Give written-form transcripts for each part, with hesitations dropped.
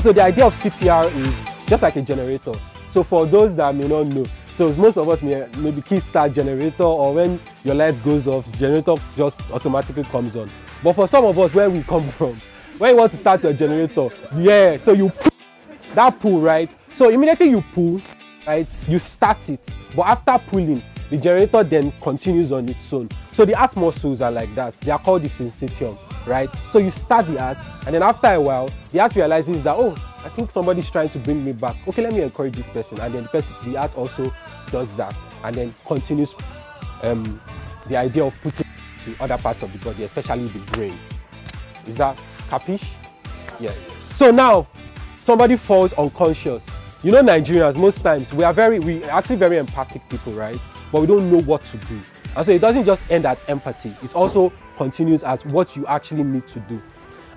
so the idea of CPR is just like a generator. So for those that may not know, so most of us may maybe kickstart generator, or when your light goes off, generator just automatically comes on. But for some of us, where we come from, when you want to start your generator, yeah, so you pull that pull, right? So immediately you pull, right, you start it. But after pulling, the generator then continues on its own. So the heart muscles are like that. They are called the syncytium, right? So you start the heart, and then after a while, the heart realizes that, oh, I think somebody's trying to bring me back. Okay, let me encourage this person. And then the heart also does that, and then continues the idea of putting it to other parts of the body, especially the brain. Is that capiche? Yeah. So now, somebody falls unconscious. You know, Nigerians, most times, we are actually very empathic people, right? But we don't know what to do. And so it doesn't just end at empathy. It also continues as what you actually need to do.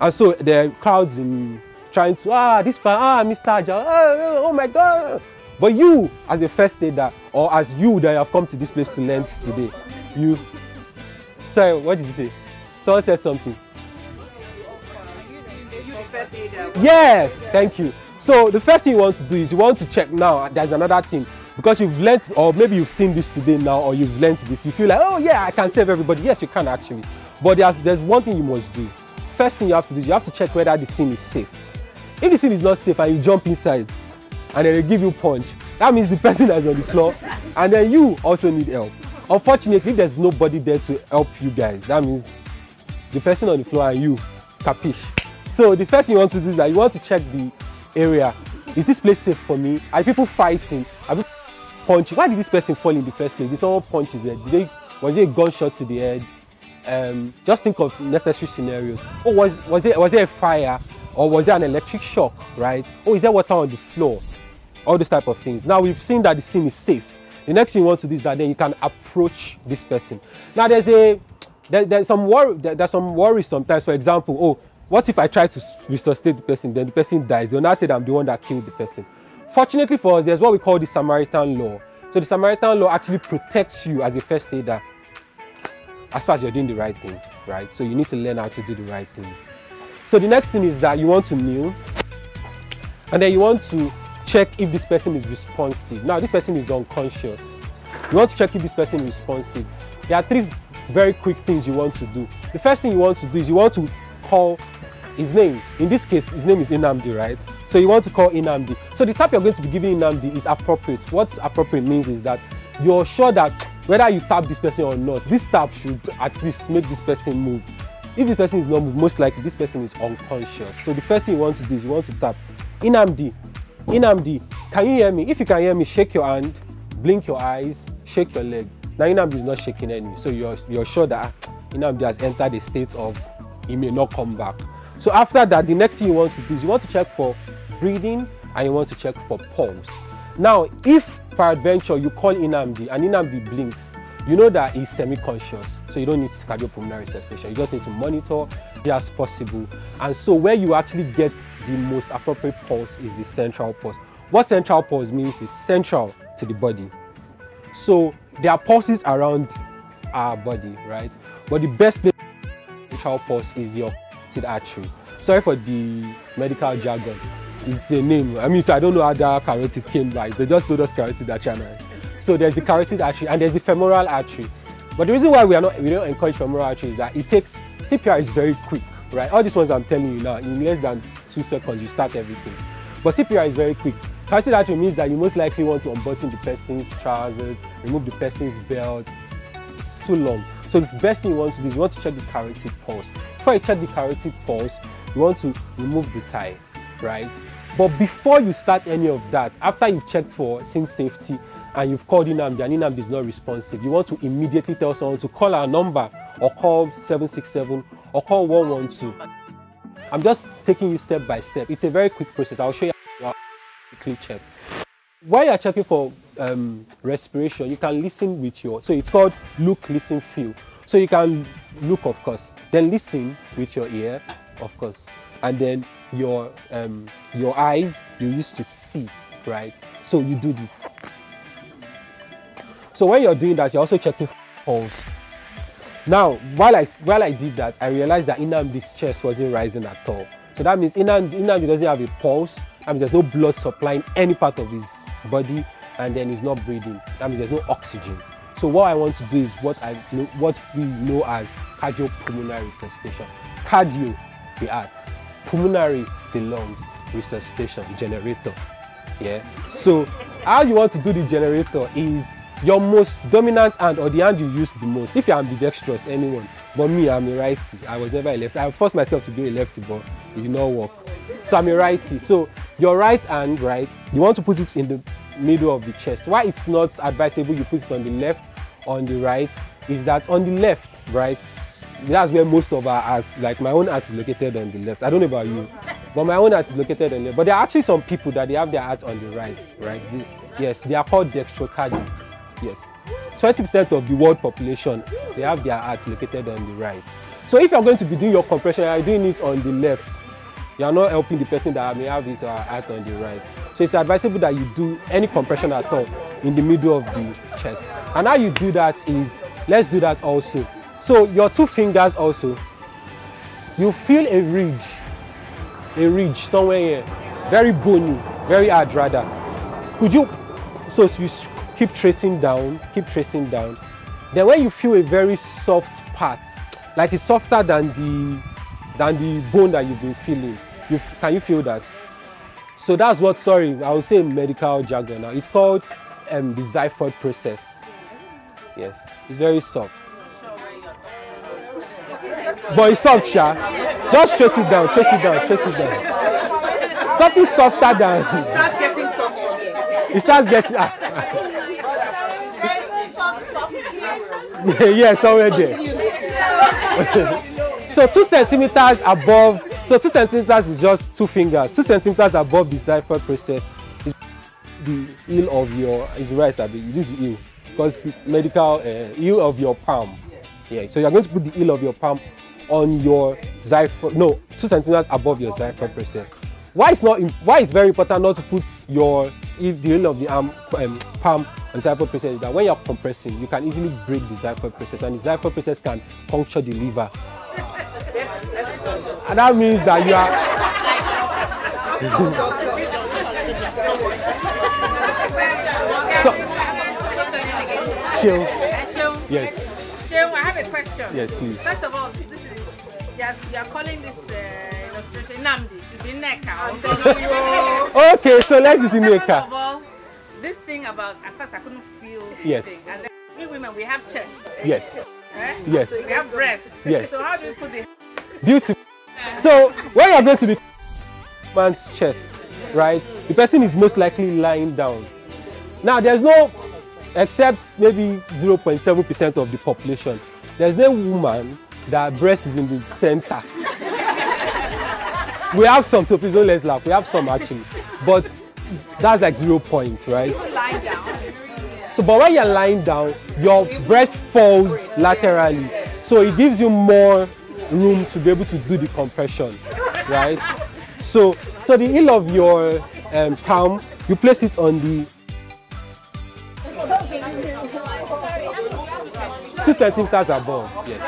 And so there are crowds in trying to, Mr. Aja, oh my God. But you, as a first aider, or as you that have come to this place to learn today, sorry, what did you say? Someone said something. Yes, thank you. So the first thing you want to do is you want to check now. There's another thing, because you've learned, or maybe you've seen this today now, or you've learned this. You feel like, oh yeah, I can save everybody. Yes, you can actually. But there's one thing you must do. First thing you have to do is you have to check whether the scene is safe. If the scene is not safe and you jump inside, and then they give you punch, that means the person is on the floor, and then you also need help. Unfortunately, if there's nobody there to help you guys, that means the person on the floor and you, capiche. So the first thing you want to do is that you want to check the area. Is this place safe for me? Are people fighting? Are people punching? Why did this person fall in the first place? Did someone punch his head? Was it a gunshot to the head? Just think of necessary scenarios. Oh, was there a fire? Or was there an electric shock, right? Oh, is there water on the floor? All those type of things. Now we've seen that the scene is safe. The next thing you want to do is that then you can approach this person. Now there's some worry sometimes. For example, oh, what if I try to resuscitate the person, then the person dies? They'll now say that I'm the one that killed the person. Fortunately for us, there's what we call the Samaritan law. So the Samaritan law actually protects you as a first aider as far as you're doing the right thing, right? So you need to learn how to do the right things. So the next thing is that you want to kneel, and then you want to check if this person is responsive. Now this person is unconscious. You want to check if this person is responsive. There are three very quick things you want to do. The first thing you want to do is you want to call his name. In this case, his name is Inamdi, right? So you want to call Inamdi. So the tap you're going to be giving Inamdi is appropriate. What appropriate means is that you're sure that whether you tap this person or not, this tap should at least make this person move. If this person is not moving, most likely this person is unconscious. So the first thing you want to do is you want to tap Inamdi. Inamdi, can you hear me? If you can hear me, shake your hand, blink your eyes, shake your leg. Now Inamdi is not shaking any, so you're sure that Inamdi has entered a state of he may not come back. So after that, the next thing you want to do is you want to check for breathing, and you want to check for pulse. Now, if peradventure you call Inamdi and Inamdi blinks, you know that he's semi-conscious, so you don't need cardiopulmonary resuscitation. You just need to monitor it as possible. And so where you actually get the most appropriate pulse is the central pulse. What central pulse means is central to the body. So there are pulses around our body, right? But the best place for central pulse is your carotid artery. Sorry for the medical jargon. It's a name. I mean, so I don't know how that carotid came by. They just told us carotid artery. So there's the carotid artery and there's the femoral artery. But the reason why we don't encourage femoral artery is that it takes, CPR is very quick, right? All these ones I'm telling you now, in less than 2 seconds, you start everything. But CPR is very quick. Carotid artery means that you most likely want to unbutton the person's trousers, remove the person's belt. It's too long. So the best thing you want to do is you want to check the carotid pulse. Before you check the carotid pulse, you want to remove the tie, right? But before you start any of that, after you've checked for scene safety and you've called Inamdi and Inamdi is not responsive, you want to immediately tell someone to call our number or call 767 or call 112. I'm just taking you step by step. It's a very quick process. I'll show you how to quickly check. While you're checking for respiration, you can listen with your, so it's called look, listen, feel. So you can look, of course, then listen with your ear, of course, and then your eyes you used to see, right? So you do this. So when you're doing that, you're also checking for pulse. Now, while I did that, I realized that Inamdi's chest wasn't rising at all. So that means Nnamdi doesn't have a pulse. That means there's no blood supplying any part of his body, and then he's not breathing. That means there's no oxygen. So what I want to do is what we know as cardiopulmonary resuscitation. Cardio, the heart. Pulmonary, the lungs. Resuscitation, generator. Yeah. So how you want to do the generator is your most dominant hand, or the hand you use the most. If you're ambidextrous, anyone. But me, I'm a righty. I was never a lefty. I forced myself to be a lefty, but it did not work. So I'm a righty. So your right hand, right, you want to put it in the middle of the chest. Why it's not advisable you put it on the left, on the right, is that on the left, right, that's where most of our heart, like my own heart is located on the left. I don't know about you, but my own heart is located on the left. But there are actually some people that they have their heart on the right, right? Yes, they are called dextrocardia. Yes. 20% of the world population, they have their heart located on the right. So if you're going to be doing your compression, you're doing it on the left, you're not helping the person that may have his heart on the right. So it's advisable that you do any compression at all in the middle of the chest. And how you do that is, let's do that also. So your two fingers also, you feel a ridge somewhere here, very bony, very hard rather. Could you, so you keep tracing down. Then when you feel a very soft part, like it's softer than the bone that you've been feeling, can you feel that? So that's what, sorry, I will say in medical jargon now. It's called the Zyphoid process. Yes, it's very soft. But it's soft, Sha. Just trace it down. Something softer than. It starts getting soft from here. It starts getting. Yeah, somewhere there. So 2 centimeters above. So 2 centimeters is just 2 fingers. 2 centimeters above the Zyphoid process is the heel of your. Is right, Abi. You use the heel because medical heel of your palm. Yeah. So you're going to put the heel of your palm on your Zyphoid. No, 2 centimeters above your Zyphoid process. Why it's very important not to put the heel of the palm on the Zyphoid process is that when you're compressing, you can easily break the Zyphoid process, and the Zyphoid process can puncture the liver. And that means that you are. So, chill. Yes. Chill, I have a question. Yes, please. First of all, you are calling this illustration Nnamdi. Should be Neka. Okay, so let's use Neka. First of all, this thing about, at first I couldn't feel anything. And then we women, we have chests. Yes. Eh? Yes. So we have breasts. Yes. So how do you put it? Beautiful. So when you're going to be man's chest, right, the person is most likely lying down. Now there's no, except maybe 0.7% of the population, there's no woman that breast is in the center. We have some, so please don't let's laugh. We have some actually, but that's like 0 point, right? Lying down. So, but when you're lying down, your breast falls laterally, so it gives you more room to be able to do the compression, right? So the heel of your palm, you place it on the 2 centimeters above. Yes.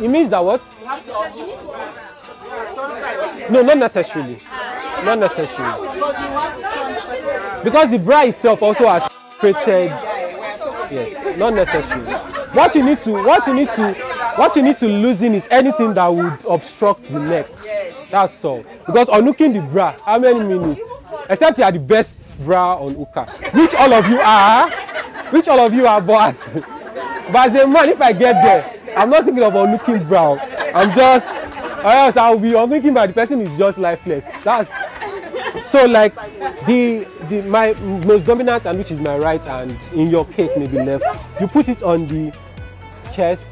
It means that what? No, not necessarily. Not necessarily. Because the bra itself also has created. Yes, not necessarily. What you need to loosen is anything that would obstruct the neck. That's all. Because unhooking the bra, how many minutes? Except you are the best bra on hooker, which all of you are. But as a man, if I get there, I'm not thinking of unhooking bra. I'm just, or else I'll be unhooking, but the person is just lifeless. That's so like my most dominant hand, which is my right hand, in your case maybe left, you put it on the chest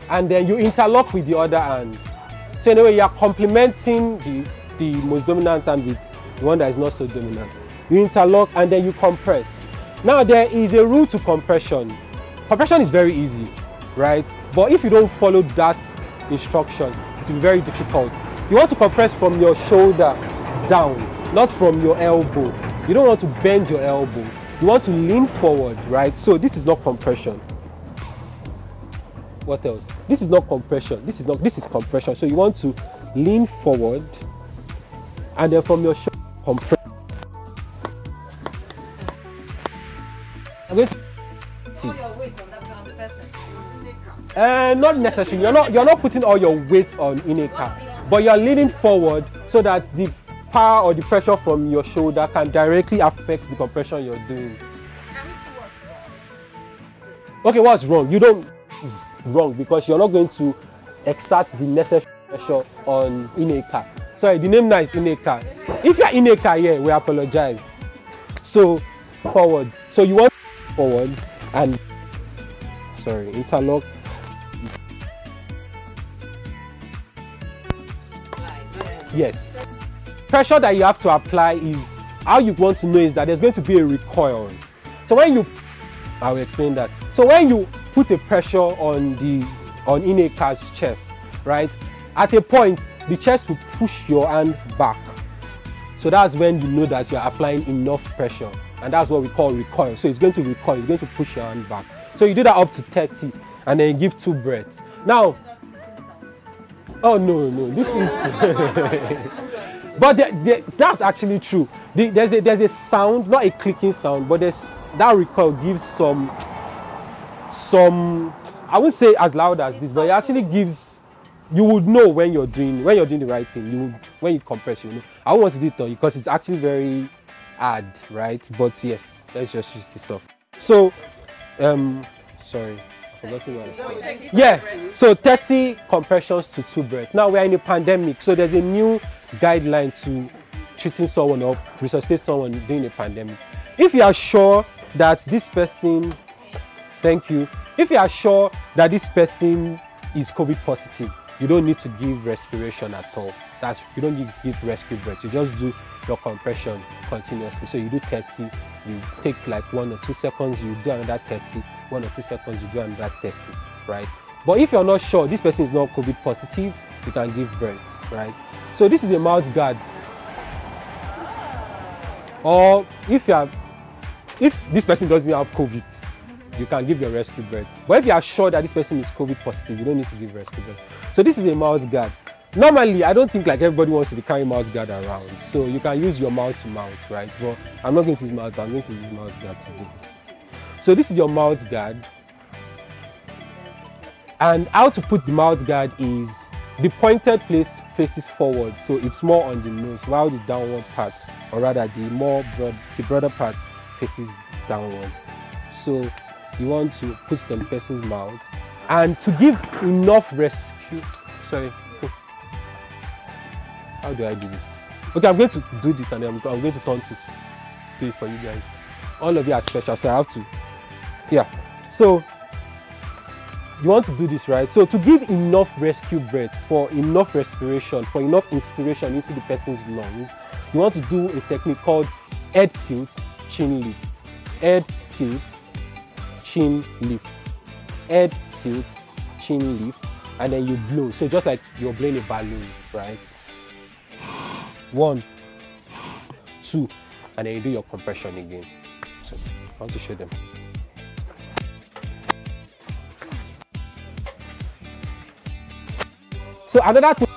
and then you interlock with the other hand. So anyway, you are complementing the most dominant hand with the one that is not so dominant. You interlock and then you compress. Now there is a rule to compression. Compression is very easy, right? But if you don't follow that instruction, it will be very difficult. You want to compress from your shoulder down, not from your elbow. You don't want to bend your elbow. You want to lean forward, right? So this is not compression. What else? This is not compression. This is compression. So you want to lean forward, and then from your shoulder, compress. I'm going to All your weight on the person. not necessarily. You're not putting all your weight on Ineka, but you're leaning forward so that the power or the pressure from your shoulder can directly affect the compression you're doing. Okay, what's wrong? You don't. It's wrong because you're not going to exert the necessary pressure on Ineka. Sorry, the name now is Ineka. If you're Ineka here, we apologize. So forward. So you want forward and interlock. Yes. Pressure that you have to apply is how you want to know is that there's going to be a recoil. So when you, I will explain that. So when you put a pressure on Ineka's chest, right? At a point, the chest will push your hand back. So that's when you know that you're applying enough pressure. And that's what we call recoil. So it's going to recoil, it's going to push your hand back. So you do that up to 30 and then you give 2 breaths. Now, oh no, this is but that's actually true. There's a sound, not a clicking sound, but that recoil gives some, I wouldn't say as loud as this, but it actually gives, you would know when you're doing the right thing. When you compress, you know. I don't want to do it on you because it's actually very hard, right? But yes, let's just use this stuff. So, sorry, I forgot what I said. Yeah, so 30 compressions to 2 breaths. Now we're in a pandemic, so there's a new guideline to treating someone or resuscitate someone during a pandemic. If you are sure that this person, thank you. If you are sure that this person is COVID positive, you don't need to give respiration at all. You don't need to give rescue breaths. You just do your compression continuously. So you do 30, you take like 1 or 2 seconds, you do another 30, 1 or 2 seconds, you do another 30, right? But if you're not sure this person is not COVID positive, you can give breaths, right? So this is a mouth guard. Or if this person doesn't have COVID, you can give your rescue breath. But if you are sure that this person is COVID positive, you don't need to give rescue breath. So this is a mouth guard. Normally, I don't think like everybody wants to be carrying mouth guard around. So you can use your mouth to mouth, right? But I'm not going to use mouth guard, I'm going to use mouth guard today. So this is your mouth guard. And how to put the mouth guard is the pointed place faces forward. So it's more on the nose, while the downward part, or rather the broader part faces downwards. So you want to put it on the person's mouth and to give enough rescue. Sorry. How do I do this? Okay, I'm going to do this and then I'm going to turn to do it for you guys. All of you are special, so I have to. Yeah. So you want to do this, right? So to give enough rescue breath, for enough respiration, for enough inspiration into the person's lungs, you want to do a technique called head tilt, chin lift. Head tilt, chin lift. Head tilt, chin lift, and then you blow. So just like you're blowing a balloon, right? 1, 2, and then you do your compression again. So I want to show them. So another thing,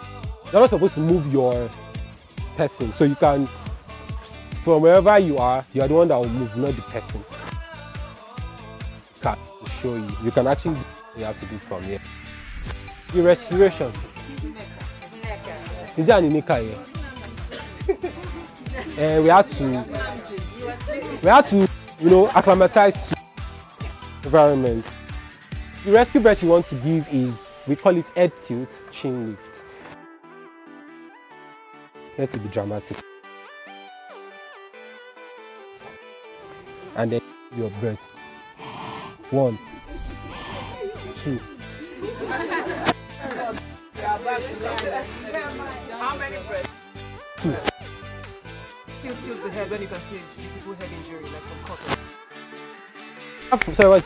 you're not supposed to move your person. So you can, from wherever you are the one that will move, not the person. Can show you. You can actually do what you have to do from here. Your respiration. Is there an Ineka here? We have to, you know, acclimatize to the environment. The rescue breath you want to give is, we call it head tilt, chin lift. Let's be dramatic. And then your breath. 1, 2. How many breaths? 2. Tilt the head when you can see visible head injury, like some cotton. Sorry, what?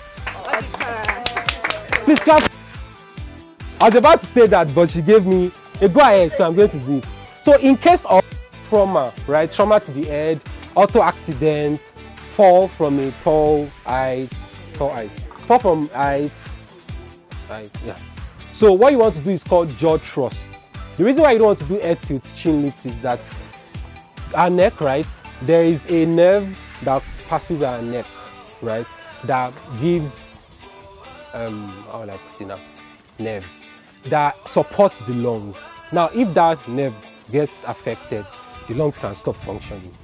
Please clap. I was about to say that, but she gave me a go ahead, so I'm going to do it. So in case of trauma, right? Trauma to the head, auto accident, fall from a tall height, fall from height, yeah. So what you want to do is called jaw thrust. The reason why you don't want to do head tilt, chin lift is that our neck, right, there is a nerve that passes our neck, right, that gives, how will I put it now, nerves that supports the lungs. Now, if that nerve gets affected, the lungs can stop functioning.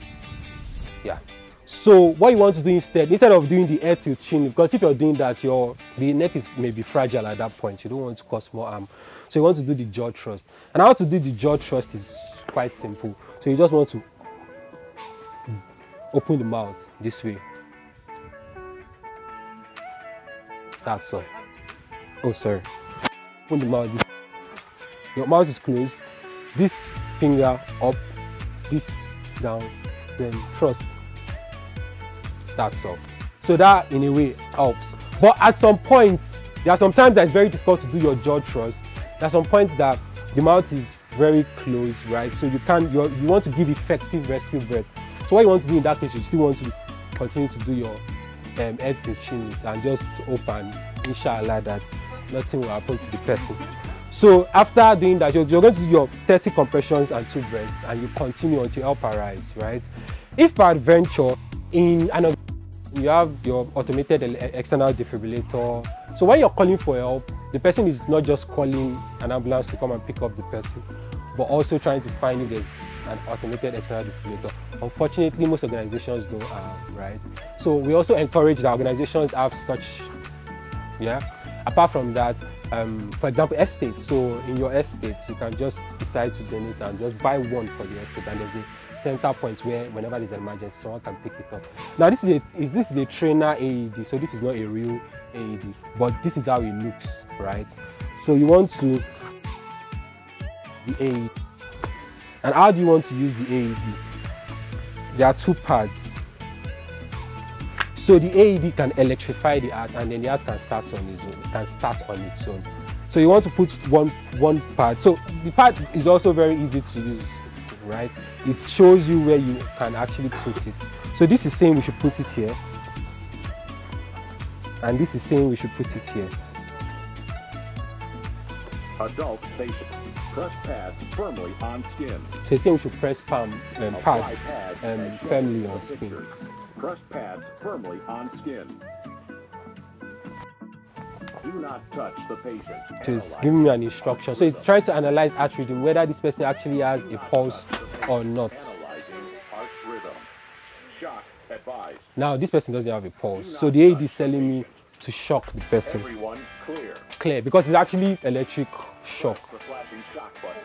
Yeah. So what you want to do instead of doing the head tilt chin, because if you're doing that, the neck is maybe fragile at that point. You don't want to cause more harm. So you want to do the jaw thrust. And how to do the jaw thrust is quite simple. So you just want to open the mouth this way. That's all. Oh, sorry. Open the mouth. Your mouth is closed. This finger up, this down, then thrust. That's all. So that in a way helps. But at some point, there are some times that it's very difficult to do your jaw thrust. There are some points that the mouth is very close, right? So you want to give effective rescue breath. So what you want to do in that case, you still want to continue to do your head to chin lift and just open, inshallah, that nothing will happen to the person. So after doing that, you're going to do your 30 compressions and 2 breaths, and you continue until help arrives, right? If by adventure in an you have your automated external defibrillator, so when you're calling for help, the person is not just calling an ambulance to come and pick up the person, but also trying to find if there's an automated external defibrillator. Unfortunately, most organizations don't have, right? So we also encourage that organizations have such, yeah. Apart from that, for example, estate. So in your estate, you can just decide to donate and just buy one for the estate, and there's a center point where whenever there's an emergency, someone can pick it up. Now this is a trainer AED, so this is not a real AED, but this is how it looks, right? So you want to the AED. And how do you want to use the AED? There are 2 pads. So the AED can electrify the heart, and then the heart can start on its own. It can start on its own. So you want to put one pad. So the pad is also very easy to use, right? It shows you where you can actually put it. So this is saying we should put it here, and this is saying we should put it here. Adult patient. Press pads firmly on skin. So it's saying we should press pad firmly on skin. Press pads firmly on skin. Do not touch the patient. So it's giving me an instruction. So it's trying to analyze heart rhythm, whether this person actually has a pulse or not. Heart rhythm. Shock advised. Now this person doesn't have a pulse. So the AED is telling me to shock the person. Everyone clear. Clear, because it's actually electric shock. The flashing shock button.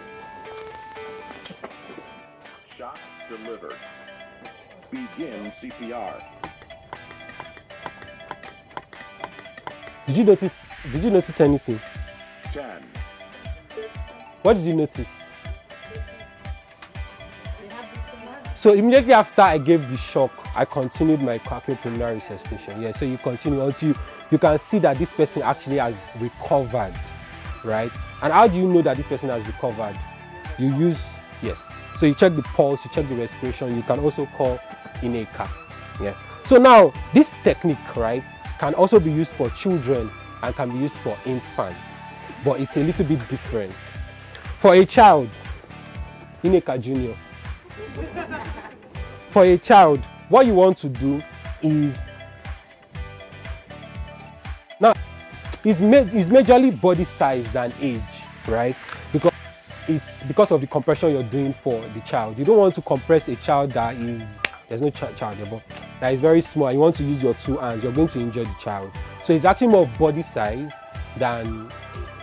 Shock delivered. Begin CPR. Did you notice anything? 10. What did you notice? So immediately after I gave the shock, I continued my cardiopulmonary resuscitation. Yeah, so you continue until you can see that this person actually has recovered, right? And how do you know that this person has recovered? You use, yes. So you check the pulse, you check the respiration. You can also call in a car. Yeah. So now this technique, right, can also be used for children and can be used for infants, but it's a little bit different. For a child, Ineka Junior. For a child, what you want to do is now it's majorly body size than age, right? Because it's because of the compression you're doing for the child. You don't want to compress a child that is, there's no child here, but that is very small. You want to use your 2 hands, you're going to injure the child. So it's actually more body size than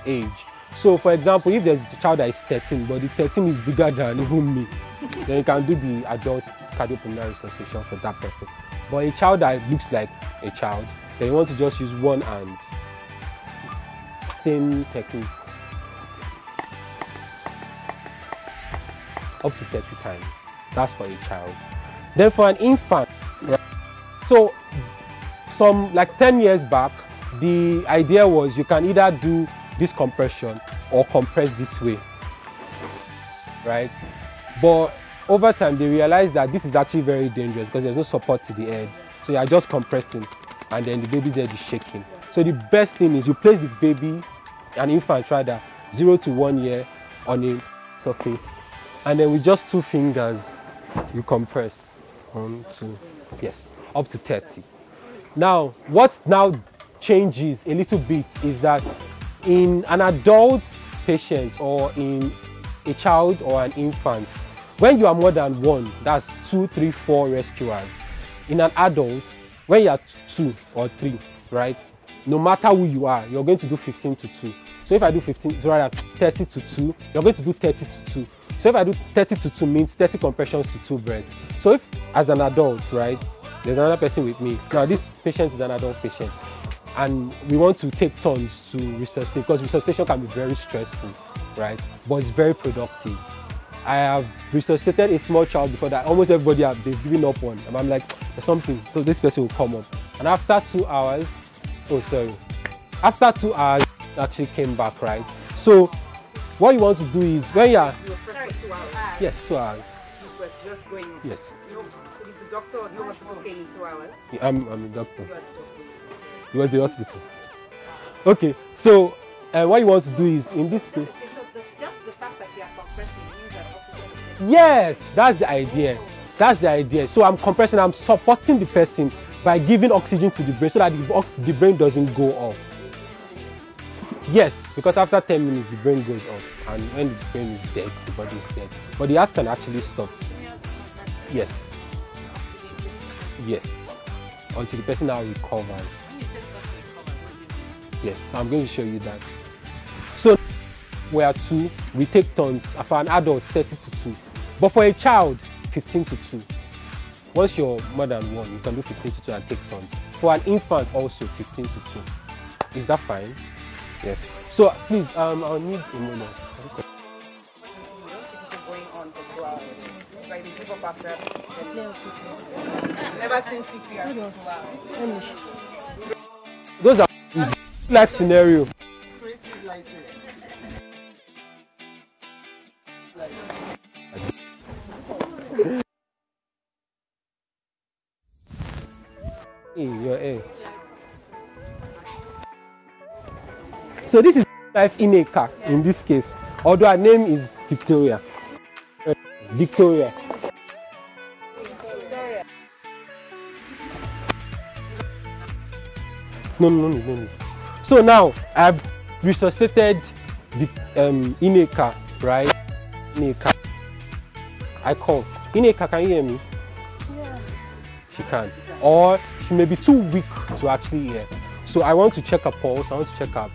age. So for example, if there's a child that is 13, but the 13 is bigger than even me, then you can do the adult cardiopulmonary resuscitation for that person. But a child that looks like a child, then you want to just use 1 hand. Same technique. Up to 30 times. That's for a child. Then for an infant, right? So some like 10 years back, the idea was you can either do this compression or compress this way, right? But over time they realized that this is actually very dangerous because there's no support to the head. So you are just compressing and then the baby's head is shaking. So the best thing is you place the baby an infant rather, 0 to 1 year on a surface. And then with just 2 fingers, you compress. 1, 2, yes, up to 30. Now, what now changes a little bit is that in an adult patient or in a child or an infant, when you are more than 1, that's 2, 3, 4 rescuers. In an adult, when you are 2 or 3, right, no matter who you are, you're going to do 15 to 2. So if I do 15, so rather 30 to 2, you're going to do 30 to 2. So if I do 30 to 2 means 30 compressions to 2 breaths. So if as an adult, right, there's another person with me. Now this patient is an adult patient and we want to take turns to resuscitate because resuscitation can be very stressful, right, but it's very productive. I have resuscitated a small child before that almost everybody they've given up on, and I'm like, there's something, so this person will come up. And after 2 hours, after 2 hours, it actually came back, right? So what you want to do is when you are, Sorry, 2 hours. yes, 2 hours. You were just going. Yes. No, so the doctor or the hospital came in 2 hours. I'm a doctor. You are the doctor. It was the hospital. Okay, so what you want to do is in this case. Just the fact that you are compressing means that oxygen is Yes, that's the idea. That's the idea. So I'm compressing, I'm supporting the person by giving oxygen to the brain so that the brain doesn't go off. Yes, because after 10 minutes the brain goes off, and when the brain is dead, the body is dead. But the heart can actually stop. Yes. Yes. Until the person now recovers. Yes, so I'm going to show you that. So we are 2, we take turns. For an adult, 30 to 2. But for a child, 15 to 2. Once you're more than 1, you can do 15 to 2 and take turns. For an infant also, 15 to 2. Is that fine? Yes. So please, I'll need a moment. Okay. Going on for 2 hours. It's like they give up after. Never seen CPR for 2 hours. Those are life scenario. Creative license. Your A. So this is life in a car in this case, although her name is Victoria. Victoria. No. So now I've resuscitated the Ineka, right? Ineka. I call. Ineka, can you hear me? Yeah. She can. Or she may be too weak to actually hear. So I want to check her pulse, I want to check her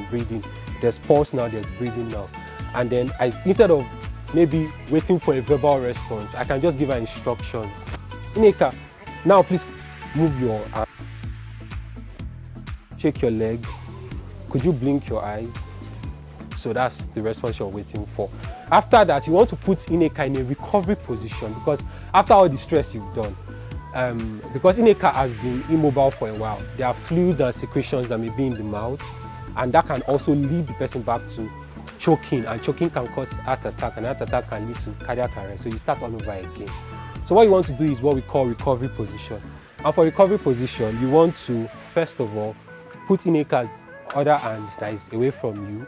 breathing. There's pulse now, there's breathing now. And then instead of maybe waiting for a verbal response, I can just give her instructions. Ineka, now please move your arm. Shake your leg. Could you blink your eyes? So that's the response you're waiting for. After that, you want to put Ineka in a recovery position because after all the stress you've done, because Ineka has been immobile for a while, there are fluids and secretions that may be in the mouth, and that can also lead the person back to choking, and choking can cause heart attack, and heart attack can lead to cardiac arrest. So you start all over again. So what you want to do is what we call recovery position. And for recovery position, you want to, first of all, put Ineka's other hand that is away from you,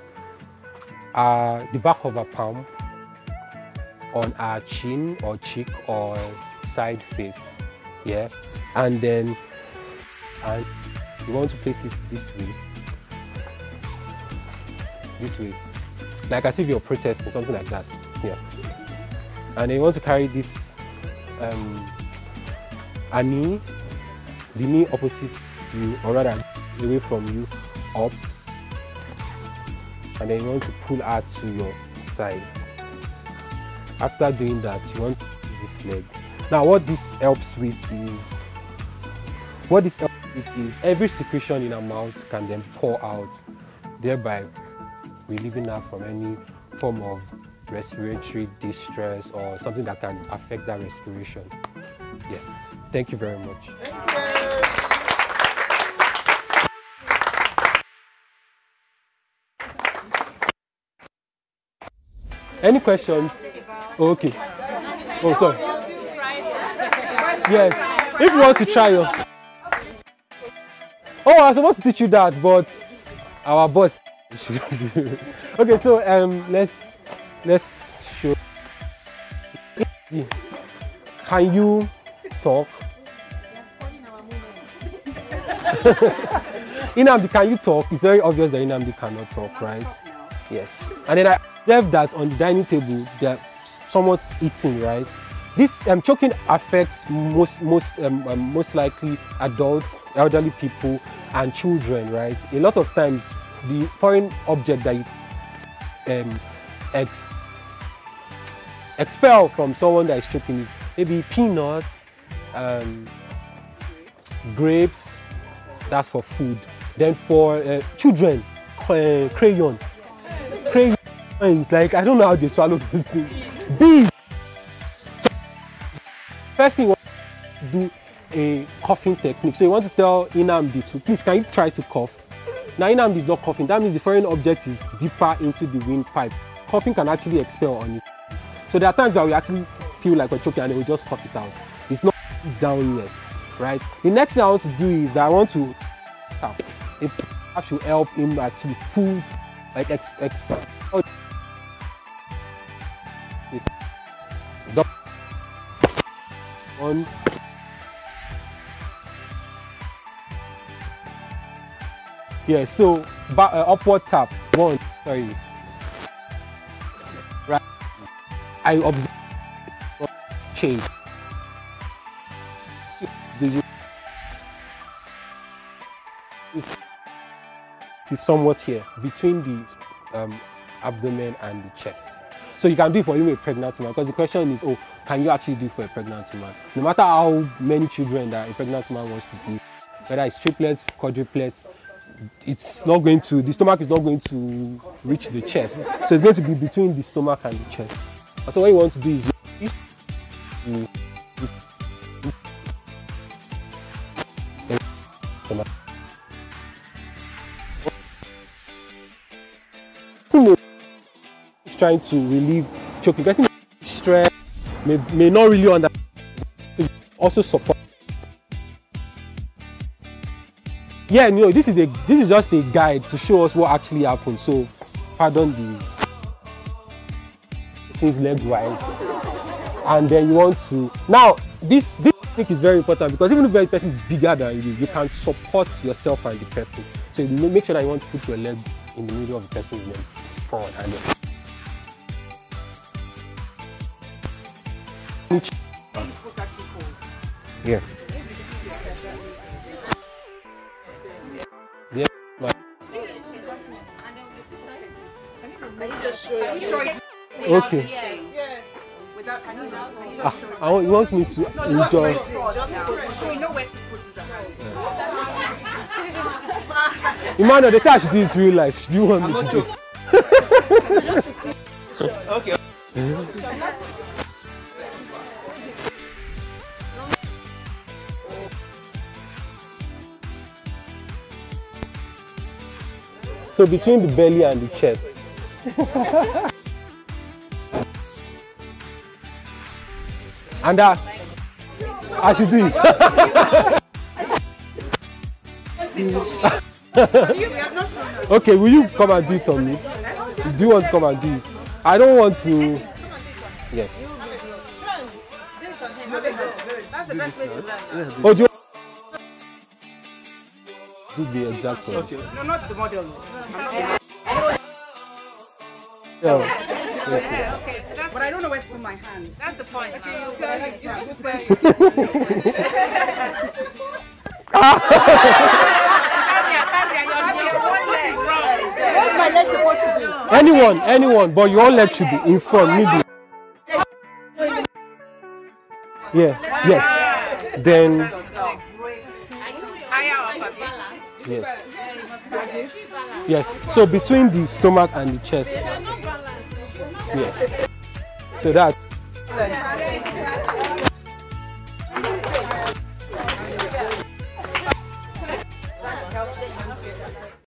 the back of her palm, on her chin or cheek or side face. Yeah, and then you want to place it this way, like as if you're protesting, something like that. Yeah, and then you want to carry this a knee, the knee opposite you, or rather away from you, up, and then you want to pull her to your side. After doing that, you want to use this leg. Now what this helps with is every secretion in our mouth can then pour out, thereby relieving her from any form of respiratory distress or something that can affect that respiration. Yes. Thank you very much. Thank you. Any questions? Oh, okay. Oh, sorry. Yes. If you want to try your... Oh, I was supposed to teach you that, but our boss Okay, so let's show. Can you talk? Inamdi, can you talk? It's very obvious that Inamdi cannot talk, right? Yes. And then I observed that on the dining table, there someone's eating, right? This choking affects most likely adults, elderly people, and children, right? A lot of times, the foreign object that you expel from someone that is choking is maybe peanuts, grapes. That's for food. Then for children, crayons. Like I don't know how they swallow those things. Big. So, first thing, you want to do a coughing technique. So you want to tell Inamdi to please, can you try to cough? Now Inamdi is not coughing. That means the foreign object is deeper into the windpipe. Coughing can actually expel on it. So there are times that we actually feel like we're choking and then we just cough it out. It's not down yet, right? The next thing I want to do is that I want to tap. It should help him actually pull, like on. Yeah, so upward tap. One, sorry. Right. I observe change. Is somewhat here between the abdomen and the chest. So you can do it for even a pregnant woman, because the question is, oh, can you actually do it for a pregnant woman? No matter how many children that a pregnant woman wants to do, whether it's triplets, quadruplets, it's not going to, the stomach is not going to reach the chest. So it's going to be between the stomach and the chest. So what you want to do is trying to relieve choking. Person stress may not really understand. So also support. Yeah, no, this is just a guide to show us what actually happened. So pardon the things leg wide. And then you want to now this technique is very important, because even if the person is bigger than you, you can support yourself and the person. So you make sure that you want to put your leg in the middle of the person's leg forward and then yeah. Yeah. Okay. You want me to enjoy? Emmanuel, they say I should do it in real life. Do you want me to do it? Okay. So between the belly and the chest. And I should do it. Okay, will you come and do it on me? Do you want to come and do it? I don't want to. Yes. That's the best way to learn. Oh, do you do the exact one? Okay. No, not the model. Yeah. Okay. But I don't know where to put my hand. That's the point. Okay, what's my leg supposed to be? Anyone, but your leg should be in front, middle. Yeah. Yes. Then. Yes. Yes. So between the stomach and the chest. Yes. So that.